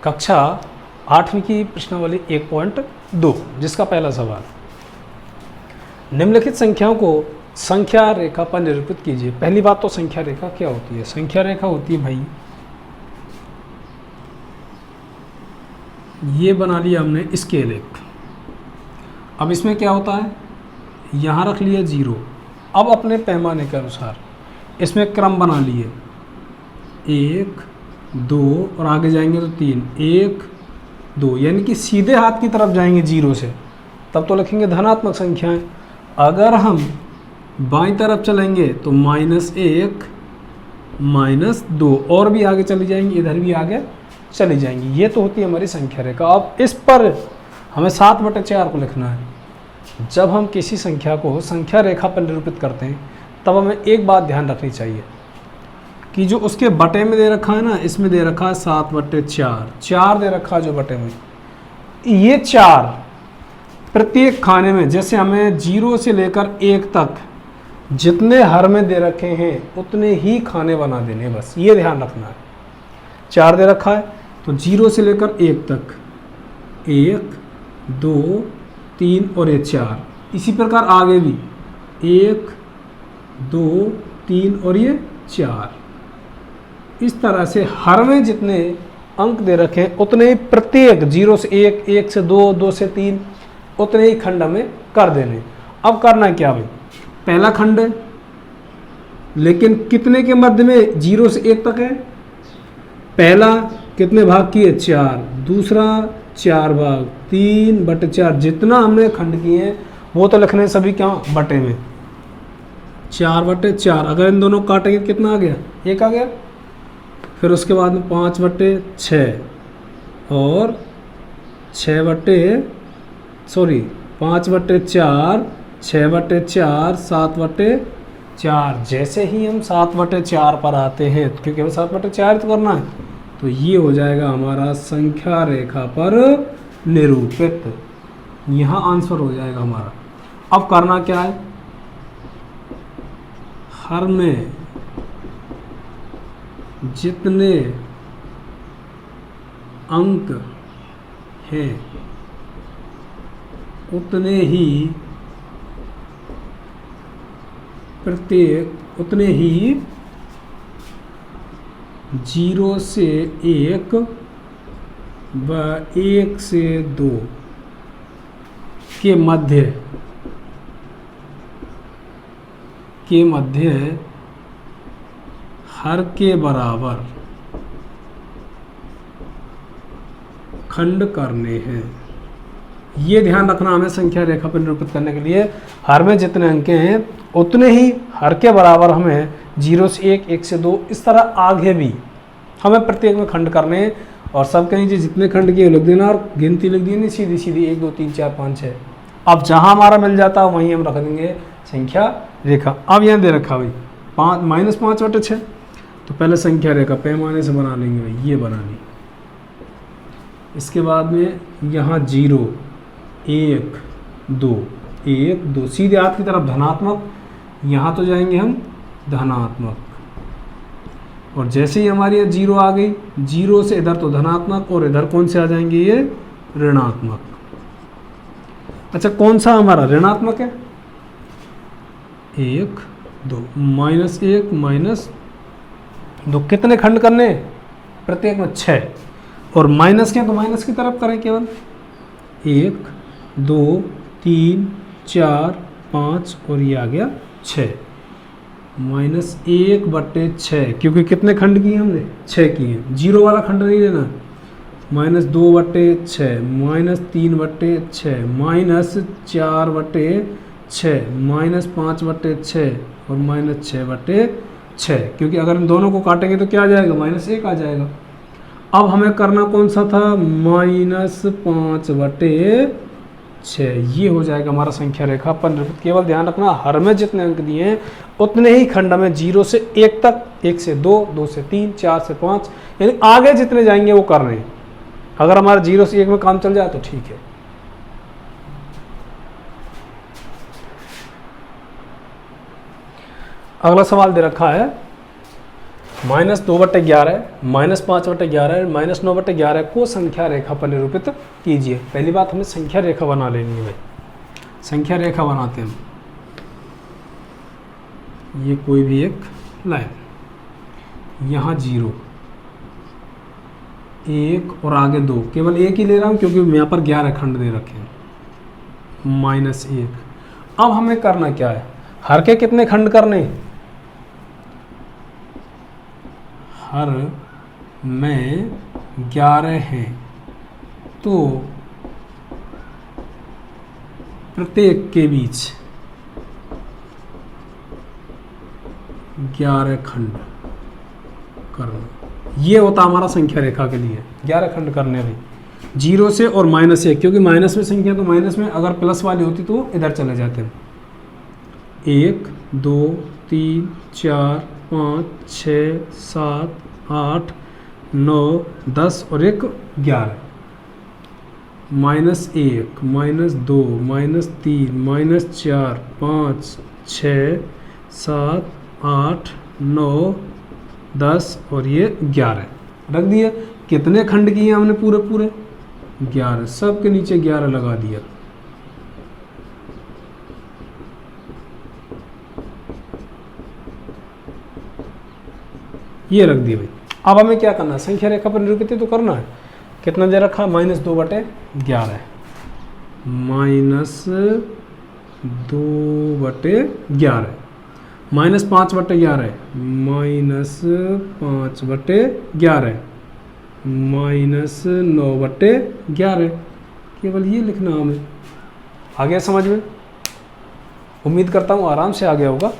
कक्षा 8वीं की प्रश्नावली 1.2 जिसका पहला सवाल, निम्नलिखित संख्याओं को संख्या रेखा पर निरूपित कीजिए। पहली बात तो संख्या रेखा क्या होती है? संख्या रेखा होती है भाई, ये बना लिया हमने स्केल एक। अब इसमें क्या होता है, यहाँ रख लिया 0। अब अपने पैमाने के अनुसार इसमें क्रम बना लिए 1 2 और आगे जाएंगे तो 3 1 2, यानी कि सीधे हाथ की तरफ जाएंगे 0 से, तब तो लिखेंगे धनात्मक संख्याएं। अगर हम बाईं तरफ चलेंगे तो -1 -2 और भी आगे चली जाएंगी, इधर भी आगे चली जाएंगी। ये तो होती है हमारी संख्या रेखा। अब इस पर हमें 7/4 को लिखना है। जब हम किसी संख्या को संख्या रेखा पर निरूपित करते हैं तब हमें एक बात ध्यान रखनी चाहिए कि जो उसके बटे में दे रखा है ना, इसमें दे रखा है 7/4, 4 दे रखा है जो बटे में, ये 4 प्रत्येक खाने में, जैसे हमें 0 से लेकर 1 तक जितने हर में दे रखे हैं उतने ही खाने बना देने, बस ये ध्यान रखना है। 4 दे रखा है तो 0 से लेकर 1 तक 1 2 3 और ये 4, इसी प्रकार आगे भी 1 2 3 और ये 4। इस तरह से हर में जितने अंक दे रखे हैं उतने ही प्रत्येक 0 से 1 1 से 2 2 से 3 उतने ही खंड में कर देने। अब करना क्या भाई, पहला खंड है लेकिन कितने के मध्य में, 0 से 1 तक है। पहला कितने भाग की है, 4, दूसरा 4 भाग, 3/4, जितना हमने खंड किए हैं वो तो लिखने सभी क्या बटे में, 4/4। अगर इन दोनों काटेंगे कितना आ गया, 1 आ गया। फिर उसके बाद में 5/6 और 5/4, 6/4, 7/4। जैसे ही हम 7/4 पर आते हैं, क्योंकि हमें 7/4 तो करना है, तो ये हो जाएगा हमारा संख्या रेखा पर निरूपित। यहाँ आंसर हो जाएगा हमारा। अब करना क्या है, हर में जितने अंक हैं उतने ही प्रत्येक, उतने ही 0 से 1 व 1 से 2 के मध्य हर के बराबर खंड करने हैं। ये ध्यान रखना हमें संख्या रेखा पर निरूपित करने के लिए, हर में जितने अंक हैं उतने ही हर के बराबर हमें 0 से 1 1 से 2 इस तरह आगे भी हमें प्रत्येक में खंड करने हैं। और सब कहीं जितने खंड किए लिख देना और गिनती लिख दी नहीं, सीधी सीधी 1 2 3 4 5 6। अब जहां हमारा मिल जाता है वहीं हम रख देंगे संख्या रेखा। अब यहाँ दे रखा भाई -5/6, तो पहले संख्या रेखा पैमाने से बना लेंगे भाई, ये बना ली। इसके बाद में यहाँ 0 1 2 1 2, सीधे हाथ की तरफ धनात्मक, यहाँ तो जाएंगे हम धनात्मक। और जैसे ही हमारी यहाँ 0 आ गई, 0 से इधर तो धनात्मक और इधर कौन से आ जाएंगे, ये ऋणात्मक। अच्छा कौन सा हमारा ऋणात्मक है, 1 2 -1 -2, कितने खंड करने, प्रत्येक में 6। और माइनस के तो माइनस की तरफ करें केवल, 1 2 3 4 5 और ये आ गया 6, -1/6, क्योंकि कितने खंड किए हमने, 6 किए। 0 वाला खंड नहीं लेना, -2/6 -3/6 -4/6 -5/6 और -6/6, क्योंकि अगर इन दोनों को काटेंगे तो क्या आ जाएगा, -1 आ जाएगा। अब हमें करना कौन सा था, -5/6, ये हो जाएगा हमारा संख्या रेखा पर निरूपित। केवल ध्यान रखना हर में जितने अंक दिए हैं उतने ही खंड में 0 से 1 तक, 1 से 2 2 से 3 4 से 5, यानी आगे जितने जाएंगे वो कर रहे हैं। अगर हमारा 0 से 1 में काम चल जाए तो ठीक है। अगला सवाल दे रखा है, -2/11 -5/11 -9/11 को संख्या रेखा पर निरूपित कीजिए। पहली बात हमें संख्या रेखा बना लेनी है भाई। संख्या रेखा बनाते हैं, ये कोई भी एक लाइन, यहाँ 0 1 और आगे 2, केवल एक ही ले रहा हूँ क्योंकि यहाँ पर 11 खंड दे रखे हैं, -1। अब हमें करना क्या है, हर के कितने खंड करने, हर में 11 हैं, तो प्रत्येक के बीच 11 खंड करना। ये होता हमारा संख्या रेखा के लिए 11 खंड करने में, 0 से और -1, क्योंकि माइनस में संख्या तो माइनस में, अगर प्लस वाली होती तो इधर चले जाते हैं। 1 2 3 4 5 6 7 8 9 10 और 1 11, -1 -2 -3 -4 5 6 7 8 9 10 और ये 11 रख दिए। कितने खंड किए हमने, पूरे पूरे 11, सब के नीचे 11 लगा दिया। ये रख दिए भाई। अब हमें क्या करना है, संख्या रेखा पर निरूपित तो करना है। कितना दे रखा, -2/11 -2/11 -5/11 -5/11 -9/11, केवल ये लिखना हमें। आ गया समझ में? उम्मीद करता हूँ आराम से आ गया होगा।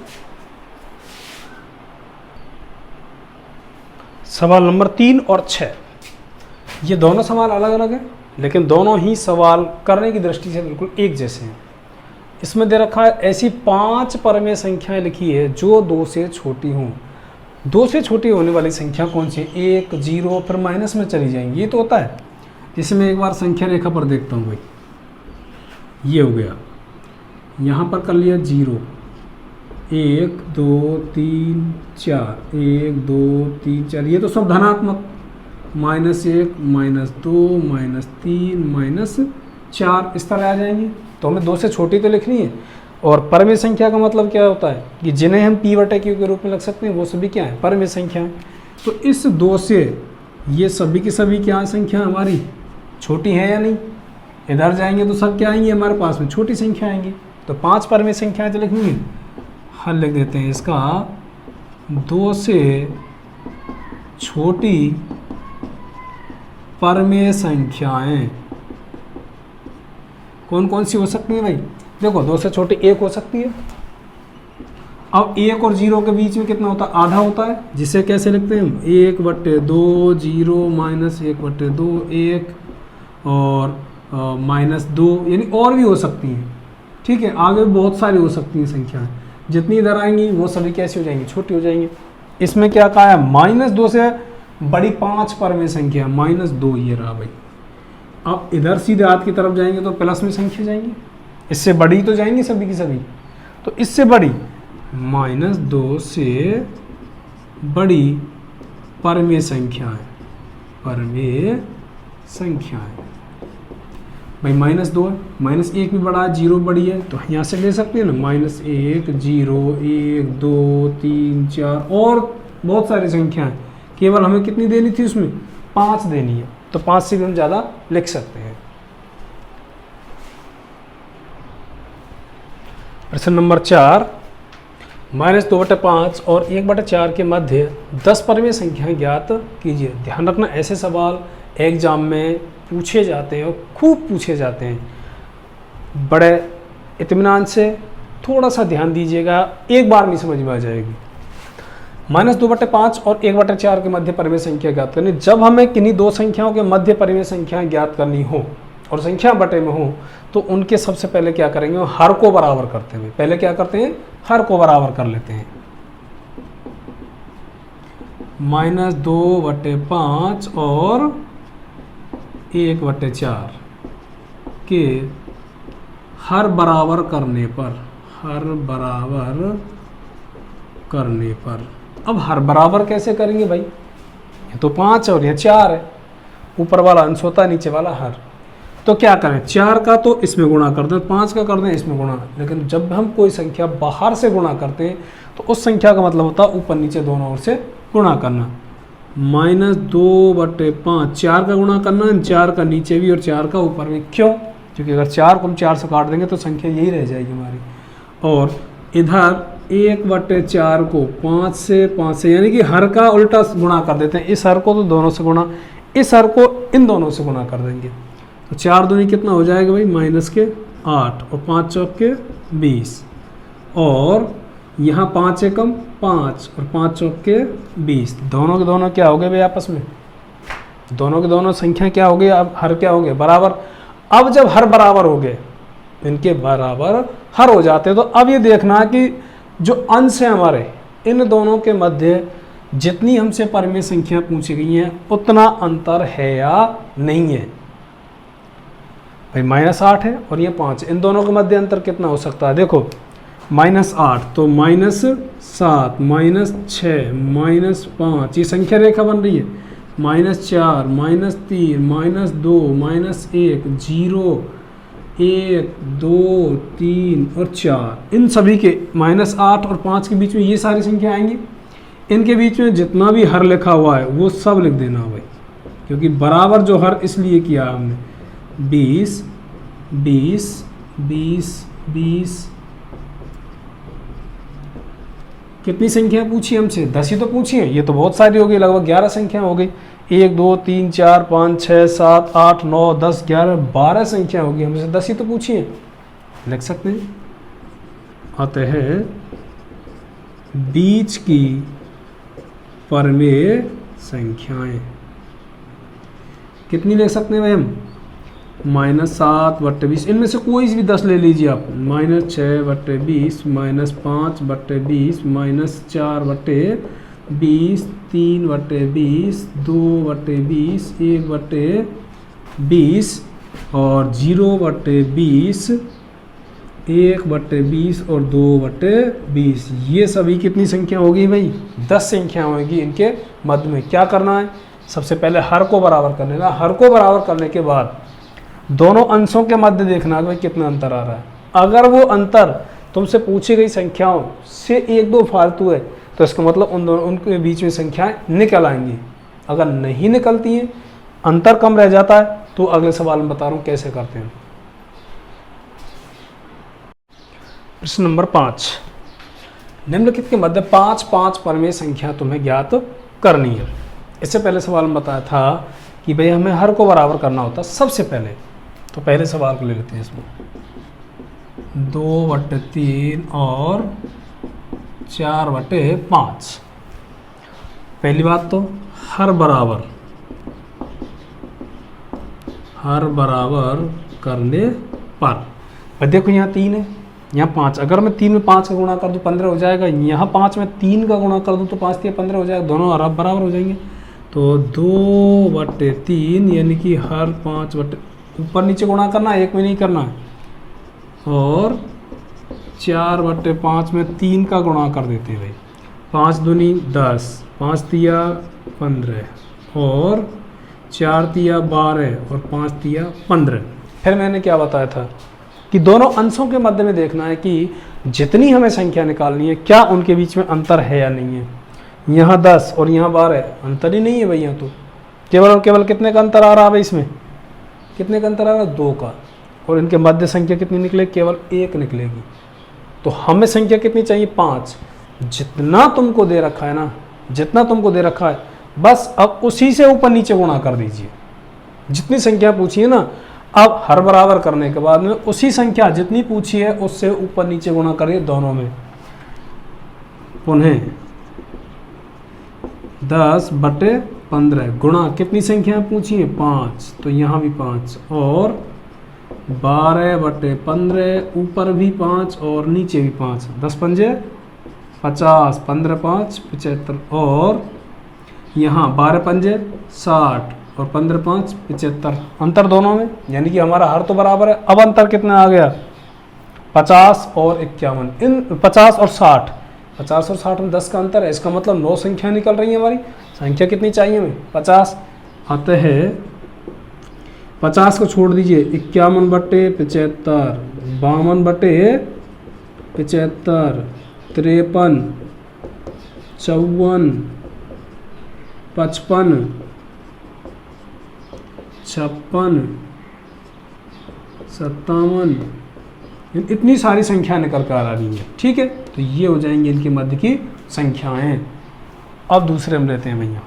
सवाल नंबर 3 और 6, ये दोनों सवाल अलग अलग हैं, लेकिन दोनों ही सवाल करने की दृष्टि से बिल्कुल एक जैसे हैं। इसमें दे रखा है ऐसी 5 परमेय संख्याएं लिखी है जो 2 से छोटी हों। 2 से छोटी होने वाली संख्या कौन सी, 1 0 फिर माइनस में चली जाएंगी, ये तो होता है। जैसे मैं एक बार संख्या रेखा पर देखता हूँ भाई, ये हो गया, यहाँ पर कर लिया 0 1 2 3 4 1 2 3 4, ये तो सब धनात्मक, -1 -2 -3 -4 इस तरह आ जाएंगे। तो हमें 2 से छोटी तो लिखनी है। और परमेय संख्या का मतलब क्या होता है कि जिन्हें हम p/q के रूप में लिख सकते हैं, वो सभी क्या है, परमेय संख्या है। तो इस 2 से ये सभी की सभी क्या संख्या हमारी छोटी है या नहीं, इधर जाएंगे तो सब क्या आएंगे हमारे पास में, छोटी संख्या आएंगी। तो 5 परमेय संख्याएं तो लिखनी है। हल लिख देते हैं इसका, 2 से छोटी परमेय संख्याएं कौन कौन सी हो सकती है भाई, देखो 2 से छोटी 1 हो सकती है। अब 1 और 0 के बीच में कितना होता है, आधा होता है, जिसे कैसे लिखते हैं हम, 1/2 0 -1/2 1 और -2, यानी और भी हो सकती हैं। ठीक है, आगे बहुत सारी हो सकती हैं संख्याएं, जितनी इधर आएंगी वो सभी कैसी हो जाएंगी, छोटी हो जाएंगी। इसमें क्या कहा है, -2 से बड़ी 5 परमेय संख्या, -2 ये रहा भाई। अब इधर सीधे हाथ की तरफ जाएंगे तो प्लस में संख्या जाएंगी, इससे बड़ी तो जाएंगी सभी की सभी, तो इससे बड़ी -2 से बड़ी परमेय संख्याएं, परमेय संख्याएं भाई, -2 है, -1 भी बड़ा है, 0 बड़ी है, तो यहाँ से ले सकते हैं ना, -1 0 1 2 3 4 और बहुत सारी संख्याएं। केवल हमें कितनी देनी थी उसमें, 5 देनी है, तो 5 से भी हम ज़्यादा लिख सकते हैं। प्रश्न नंबर 4, -2/5 और 1/4 के मध्य 10 परमेय संख्याएं ज्ञात कीजिए। ध्यान रखना, ऐसे सवाल एग्जाम में पूछे जाते हैं और खूब पूछे जाते हैं। बड़े इत्मीनान से थोड़ा सा ध्यान दीजिएगा, एक बार में समझ में आ जाएगी। -2/5 और 1/4 के मध्य परमेय संख्या ज्ञात करनी। जब हमें किन्हीं दो संख्याओं के मध्य परमेय संख्याएं ज्ञात करनी हो और संख्या बटे में हो, तो उनके सबसे पहले क्या करेंगे, हर को बराबर करते हुए, पहले क्या करते हैं, हर को बराबर कर लेते हैं। -2/5 और 1/4 के हर बराबर करने पर अब हर बराबर कैसे करेंगे भाई, ये तो 5 और ये 4 है, ऊपर वाला अंश होता है, नीचे वाला हर। तो क्या करें, 4 का तो इसमें गुणा कर दें, 5 का कर दें इसमें गुणा। लेकिन जब हम कोई संख्या बाहर से गुणा करते हैं तो उस संख्या का मतलब होता है ऊपर नीचे दोनों ओर से गुणा करना। -2/5, 4 का गुणा करना है, 4 का नीचे भी और 4 का ऊपर भी। क्यों? क्योंकि अगर 4 को हम 4 से काट देंगे तो संख्या यही रह जाएगी हमारी। और इधर 1/4 को 5 से यानी कि हर का उल्टा गुणा कर देते हैं। इस हर को तो दोनों से गुणा, इस हर को इन दोनों से गुणा कर देंगे। तो 4 दूनी कितना हो जाएगा भाई, -8 और 5 चौक के 20। और यहाँ 5 एकम 5 और 5 चौक के 20। दोनों के दोनों क्या हो गए भाई आपस में, दोनों के दोनों संख्या क्या हो गई, अब हर क्या हो गए, बराबर। अब जब हर बराबर हो गए, इनके बराबर हर हो जाते, तो अब ये देखना है कि जो अंश है हमारे, इन दोनों के मध्य जितनी हमसे परिमेय संख्या पूछी गई हैं उतना अंतर है या नहीं है। भाई -8 है और ये 5, इन दोनों के मध्य अंतर कितना हो सकता है, देखो -8 तो -7 -6 -5, ये संख्या रेखा बन रही है, -4 -3 -2 -1 0 1 2 3 और 4, इन सभी के -8 और 5 के बीच में ये सारी संख्या आएंगी। इनके बीच में जितना भी हर लिखा हुआ है वो सब लिख देना भाई, क्योंकि बराबर जो हर इसलिए किया हमने, 20 20 20 20। कितनी संख्या पूछी हमसे, 10 ही तो पूछी है, ये तो बहुत सारी हो गई, लगभग 11 संख्या हो गई। 1 2 3 4 5 6 7 8 9 10 11 12 संख्या होगी, हमसे 10 ही तो पूछी है, लिख सकते हैं। अतः बीच की परिमेय संख्याएं कितनी ले सकते हैं भाई हम, -7/20, इनमें से कोई भी 10 ले लीजिए आप, -6/20 -5/20 -4/20 3/20 2/20 1/20 और 0/20 1/20 और 2/20। ये सभी कितनी संख्या होगी भाई, 10 संख्या होगी। इनके मध्य में क्या करना है, सबसे पहले हर को बराबर कर लेना। हर को बराबर करने के बाद दोनों अंशों के मध्य देखना है भाई कितना अंतर आ रहा है। अगर वो अंतर तुमसे पूछी गई संख्याओं से 1-2 फालतू है तो इसका मतलब उनके बीच में संख्याएं निकल आएंगी। अगर नहीं निकलती हैं, अंतर कम रह जाता है, तो अगले सवाल में बता रहा हूँ कैसे करते हैं। प्रश्न नंबर 5, निम्नलिखित के मध्य 5 परिमेय संख्या तुम्हें ज्ञात करनी है। इससे पहले सवाल में बताया था कि भाई हमें हर को बराबर करना होता सबसे पहले। तो पहले सवाल को ले लेते हैं, इसमें 2/3 और 4/5। पहली बात तो हर बराबर करने पर, देखो यहाँ 3 है, यहाँ 5, अगर मैं 3 में 5 का गुणा कर दूँ 15 हो जाएगा। यहाँ 5 में 3 का गुणा कर दूँ तो 5 3 15 हो जाएगा, दोनों बराबर हो जाएंगे। तो 2/3 यानी कि हर 5 ऊपर नीचे गुणा करना है, एक में नहीं करना है। और 4/5 में 3 का गुणा कर देते हैं भाई, 5 दूनी 10 5 तिया 15 और 4 तिया 12 और 5 तिया 15। फिर मैंने क्या बताया था कि दोनों अंशों के मध्य में देखना है कि जितनी हमें संख्या निकालनी है क्या उनके बीच में अंतर है या नहीं है। यहाँ 10 और यहाँ 12 अंतर ही नहीं है भाई, यहाँ तो केवल और केवल कितने का अंतर आ रहा है भाई, इसमें कितने का अंतर आ रहा है, 2 का। और इनके मध्य संख्या कितनी निकलेगी, केवल 1 निकलेगी। तो हमें संख्या कितनी चाहिए, 5। जितना तुमको दे रखा है ना, जितना तुमको दे रखा है बस अब उसी से ऊपर नीचे गुणा कर दीजिए। जितनी संख्या पूछी है ना, अब हर बराबर करने के बाद में उसी संख्या जितनी पूछी है उससे ऊपर नीचे गुणा करिए दोनों में। पुनः 10/15 गुणा कितनी संख्या पूछी है, 5, तो यहाँ भी 5 और 12/15 ऊपर भी 5 और नीचे भी 5, 10 पंजे 50 15 5 75 और यहाँ 12 पंजे 60 और 15 5 75। अंतर दोनों में, यानी कि हमारा हर तो बराबर है। अब अंतर कितना आ गया, 50 और 51। इन 50 और 60 50 और 60 में 10 का अंतर है, इसका मतलब 9 संख्या निकल रही है हमारी। संख्या कितनी चाहिए हमें? 50। अतः 50 को छोड़ दीजिए, 51/75, 52/75, 53, 54, 55, 56, 57, इतनी सारी संख्या निकल कर आ रही है। ठीक है, तो ये हो जाएंगी इनके मध्य की संख्याएं। अब दूसरे हम लेते हैं भैया,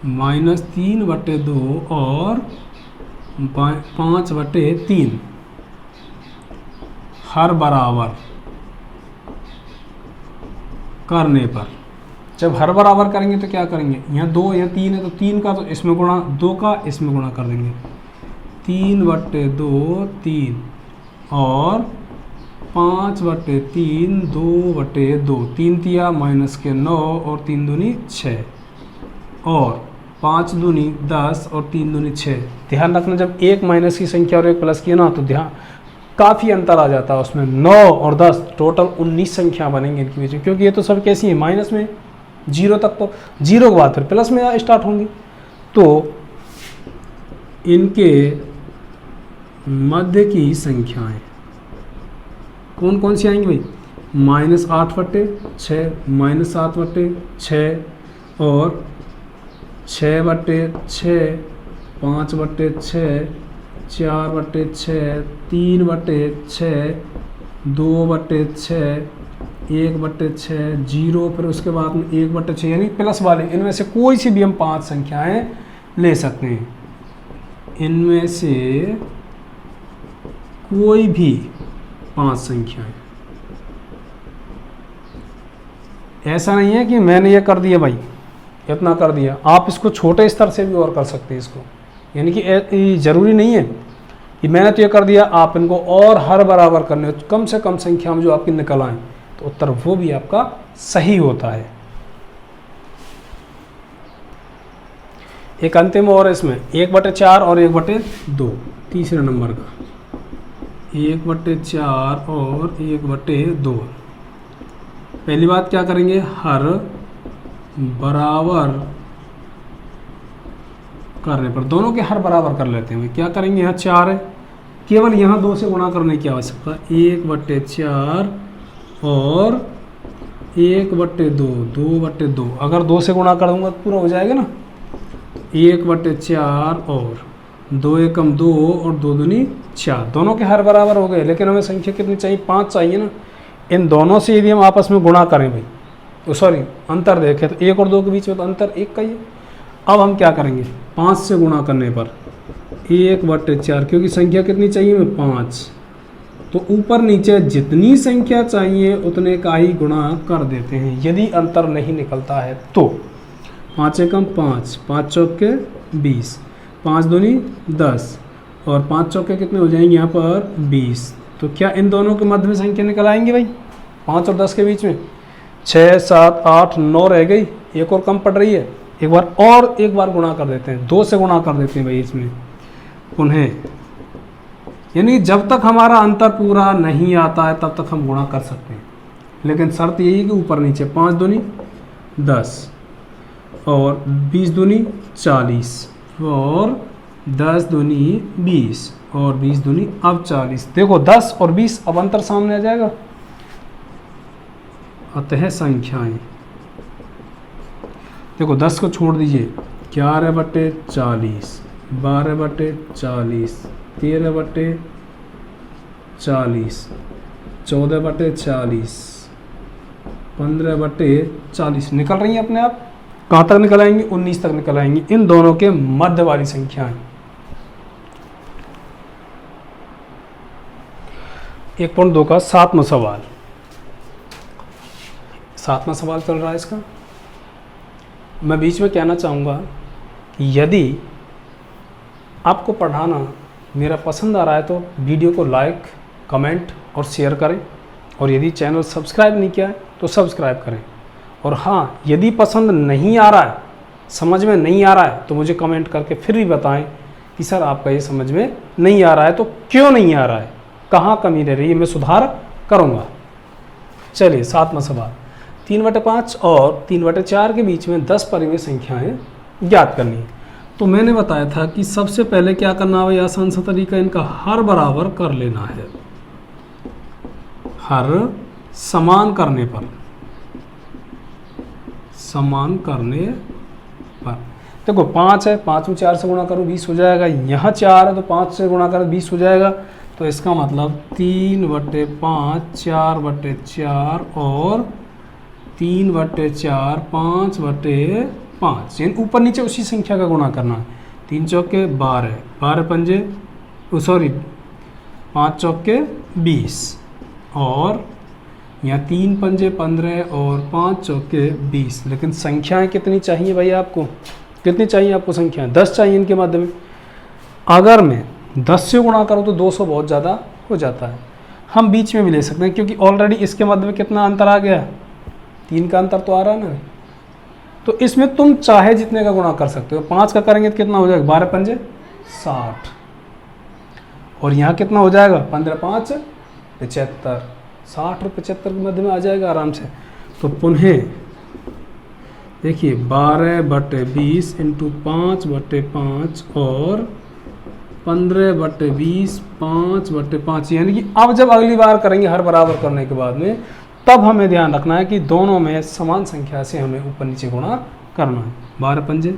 -3/2 और 5/3 हर बराबर करने पर। जब हर बराबर करेंगे तो क्या करेंगे, यहाँ 2 यहाँ 3 है तो 3 का तो इसमें गुणा, 2 का इसमें गुणा कर देंगे। 3/2 3 और 5/3 2/2, 3 तिया -9 और 3 दूनी 6 और 5 दूनी 10 और 3 दूनी 6। ध्यान रखना, जब एक माइनस की संख्या और एक प्लस की है ना, तो ध्यान काफ़ी अंतर आ जाता है उसमें। 9 और 10 टोटल 19 संख्या बनेंगे इनके बीच में, क्योंकि ये तो सब कैसी है, माइनस में, 0 तक, तो 0 के बाद फिर प्लस में स्टार्ट होंगी। तो इनके मध्य की संख्याएं कौन कौन सी आएंगी भाई? -8/6, -7/6 और 6/6, 5/6, 4/6, 3/6, 2/6, 1/6, 0, फिर उसके बाद में 1/6, यानी प्लस वाले। इनमें से कोई सी भी हम 5 संख्याएं ले सकते हैं, इनमें से कोई भी 5 संख्याएं। ऐसा नहीं है कि मैंने ये कर दिया भाई, इतना कर दिया, आप इसको छोटे स्तर से भी और कर सकते हैं इसको। यानी कि ज़रूरी नहीं है कि मैंने तो ये कर दिया, आप इनको और हर बराबर करने, कम से कम संख्या में जो आपकी निकल आए तो उत्तर वो भी आपका सही होता है। एक अंतिम और इसमें 1/4 और 1/2, तीसरे नंबर का 1/4 और 1/2। पहली बात क्या करेंगे, हर बराबर करने पर, दोनों के हर बराबर कर लेते हैं। क्या करेंगे, यहाँ 4 है, केवल यहाँ 2 से गुणा करने की आवश्यकता, 1/4 और 1/2, 2/2। अगर 2 से गुणा कर दूंगा तो पूरा हो जाएगा ना। 1/4 और 2 एकम 2 और 2 दूनी 4, दोनों के हर बराबर हो गए। लेकिन हमें संख्या कितनी चाहिए, 5 चाहिए ना। इन दोनों से यदि हम आपस में गुणा करें भाई, तो सॉरी अंतर देखें तो 1 और 2 के बीच में तो अंतर 1 का ही है। अब हम क्या करेंगे, 5 से गुणा करने पर 1/4, क्योंकि संख्या कितनी चाहिए हमें, 5, तो ऊपर नीचे जितनी संख्या चाहिए उतने का ही गुणा कर देते हैं यदि अंतर नहीं निकलता है तो। 5 एकम 5, 5 चौके 20, 5 दूनी 10 और 5 चौके कितने हो जाएंगे यहाँ पर 20। तो क्या इन दोनों के मध्य में संख्या निकल आएंगी भाई, 5 और 10 के बीच में? 6, 7, 8, 9 रह गई, एक और कम पड़ रही है, एक बार गुणा कर देते हैं, 2 से गुणा कर देते हैं भाई इसमें उन्हें। यानी जब तक हमारा अंतर पूरा नहीं आता है तब तक हम गुणा कर सकते हैं, लेकिन शर्त यही है कि ऊपर नीचे। 5 दूनी 10 और 20 दूनी 40 और 10 दूनी 20 और 20 दूनी अब 40। देखो 10 और 20 अब अंतर सामने आ जाएगा। अतः संख्याएं, देखो 10 को छोड़ दीजिए, 11/40, 12/40, 13/40, 14/40, 15/40 निकल रही हैं अपने आप। कहाँ तक निकल आएंगी, 19 तक निकल आएंगी, इन दोनों के मध्य वाली संख्याएं। 1.2 का 7वां सवाल, 7वां सवाल चल रहा है इसका। मैं बीच में कहना चाहूँगा कि यदि आपको पढ़ाना मेरा पसंद आ रहा है तो वीडियो को लाइक, कमेंट और शेयर करें, और यदि चैनल सब्सक्राइब नहीं किया है तो सब्सक्राइब करें। और हाँ, यदि पसंद नहीं आ रहा है, समझ में नहीं आ रहा है, तो मुझे कमेंट करके फिर भी बताएं कि सर आपका ये समझ में नहीं आ रहा है तो क्यों नहीं आ रहा है, कहाँ कमी रह रही है, मैं सुधार करूँगा। चलिए 7वां सवाल, 3/5 और 3/4 के बीच में 10 परिमेय संख्याएं ज्ञात करनी है। तो मैंने बताया था कि सबसे पहले क्या करना है, आसान सा तरीका, इनका हर बराबर कर लेना है। हर समान करने पर, समान करने पर देखो 5 है, 5 में 4 से गुणा करो 20 हो जाएगा। यहाँ 4 है तो 5 से गुणा करो 20 हो जाएगा। तो इसका मतलब 3/5 4/4 और 3/4 5/5, यानी ऊपर नीचे उसी संख्या का गुणा करना है। 3 चौके 12, 12 पंजे 5 चौके 20, और यहाँ 3 पंजे 15 और 5 चौके 20। लेकिन संख्याएं कितनी चाहिए भाई आपको, कितनी चाहिए आपको संख्याएं? 10 चाहिए इनके माध्यम में। अगर मैं 10 से गुणा करूँ तो 200 बहुत ज़्यादा हो जाता है। हम बीच में भी ले सकते हैं, क्योंकि ऑलरेडी इसके मध्य में कितना अंतर आ गया, 3 का अंतर तो आ रहा है ना। तो इसमें तुम चाहे जितने का गुणा कर सकते हो। 5 का करेंगे तो कितना हो जाएगा, 12 पंजे 60, और यहाँ कितना हो जाएगा 15 5 75, 60 और 75 के मध्य में आ जाएगा आराम से। तो पुनः देखिए 12/20 इंटू 5/5 और 15/20 5/5, यानी कि अब जब अगली बार करेंगे हर बराबर करने के बाद में, तब हमें ध्यान रखना है कि दोनों में समान संख्या से हमें ऊपर नीचे गुणा करना है। 12 पंजे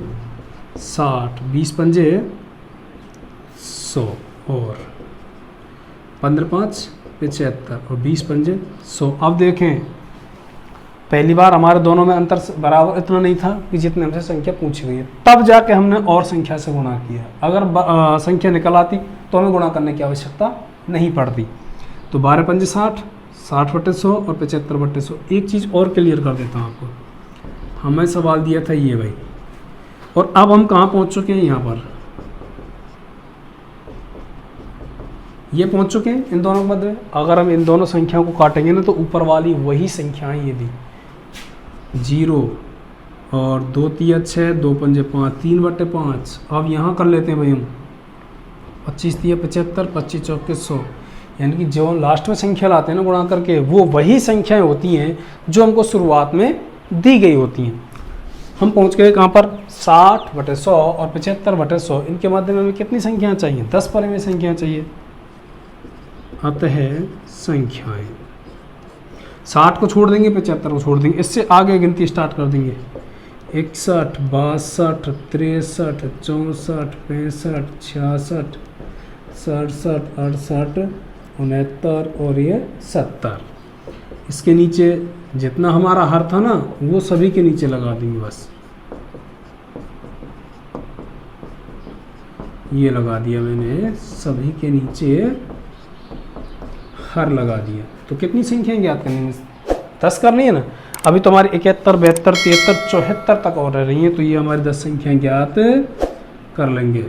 60, 20 पंजे 100 और 15 5 75 और 20 पंजे 100। अब देखें पहली बार हमारे दोनों में अंतर बराबर इतना नहीं था कि जितने हमसे संख्या पूछी गई है, तब जाके हमने और संख्या से गुणा किया। अगर संख्या निकल आती तो हमें गुणा करने की आवश्यकता नहीं पड़ती। तो 12 पंजे 60, 60/100 और 75/100। एक चीज़ और क्लियर कर देता हूँ आपको, हमें सवाल दिया था ये भाई, और अब हम कहाँ पहुँच चुके हैं, यहाँ पर ये पहुँच चुके हैं इन दोनों के मध्य में। अगर हम इन दोनों संख्याओं को काटेंगे ना तो ऊपर वाली वही संख्याएं ये दी 0 और 2 3 6 2 पंजे 5 3/5। अब यहाँ कर लेते हैं भाई हम 25 3 75 25 चौके 100, यानी कि जो लास्ट में संख्या लाते हैं ना गुणा करके, वो वही संख्याएं होती हैं जो हमको शुरुआत में दी गई होती हैं। हम पहुँच गए कहाँ पर, 60/100 और 75/100। इनके माध्यम में हमें कितनी संख्याएँ चाहिए, 10 परिमेय संख्याएँ चाहिए। अतः संख्याएं 60 को छोड़ देंगे, 75 को छोड़ देंगे, इससे आगे गिनती स्टार्ट कर देंगे। 61 62 63 64 65 66 67 68 69 और ये 70। इसके नीचे जितना हमारा हर था ना वो सभी के नीचे लगा देंगे, बस ये लगा दिया मैंने, सभी के नीचे हर लगा दिया। तो कितनी संख्याएं ज्ञात करनी है, 10 करनी है ना। अभी तो हमारी 71 72 73 74 तक और रह रही हैं, तो ये हमारी 10 संख्याएं ज्ञात कर लेंगे।